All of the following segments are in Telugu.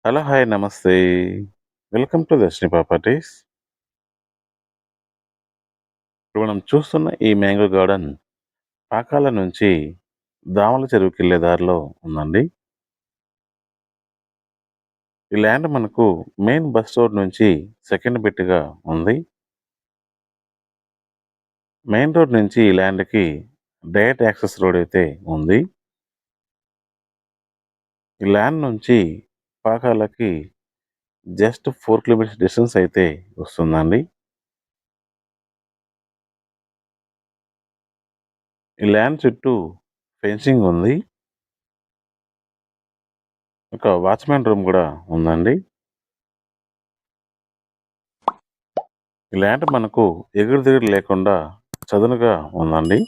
హలో! హాయ్! నమస్తే. Welcome to Darshini properties. ఇప్పుడు మనం చూస్తున్న ఈ మ్యాంగో గార్డెన్ పాకాల నుంచి దామల చెరువుకెళ్ళే దారిలో ఉందండి. ఈ ల్యాండ్ మనకు మెయిన్ బస్ రోడ్ నుంచి సెకండ్ బిట్‌గా ఉంది. మెయిన్ రోడ్ నుంచి ఈ ల్యాండ్‌కి డైరెక్ట్ యాక్సెస్ రోడ్ అయితే ఉంది. ఈ ల్యాండ్ నుంచి పాకాలకి జస్ట్ 4 కిలోమీటర్స్ డిస్టెన్స్ అయితే వస్తుందండి. ఈ ల్యాండ్ చుట్టూ ఫెన్సింగ్ ఉంది. ఒక వాచ్‌మ్యాన్ రూమ్ గూడా ఉందండి. ఈ ల్యాండ్ మనకు ఎగురు దిగుడు లేకుండా చదునుగా ఉందండి.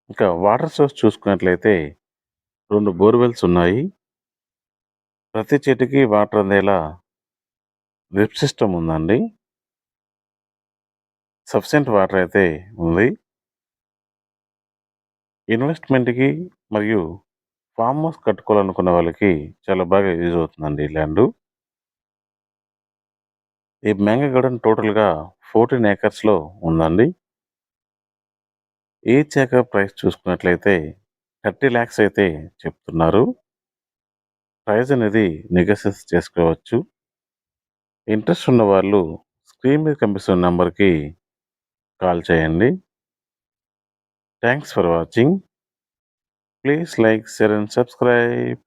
ఇంకా వాటర్ సోర్స్ చూసుకున్నట్లయితే 2 బోర్‌వెల్స్ ఉన్నాయి. ప్రతి చెట్టుకి వాటర్ అందేలా డ్రిప్ సిస్టమ్ ఉందండి. సఫిషియెంట్ వాటర్ అయితే ఉంది. ఇన్వెస్ట్‌మెంట్‌కి మరియు ఫార్మ్ హౌస్ కట్టుకోవాలనుకున్న వాళ్ళకి చాలా బాగా యూజ్ అవుతుందండి ఈ ల్యాండు. ఈ మ్యాంగో గార్డెన్ టోటల్‌గా 14 ఏకర్స్‌లో ఉందండి. ఈచ్ ఏకర్ ప్రైస్ చూసుకున్నట్లయితే 30 లాక్స్ అయితే చెప్తున్నారు. ప్రైస్ అనేది నెగోషియేట్ చేసుకోవచ్చు. ఇంట్రెస్ట్ ఉన్నవాళ్ళు స్క్రీన్ మీద కనిపిస్తున్న నంబర్‌కి కాల్ చేయండి. Thanks for watching. Please like, share and subscribe.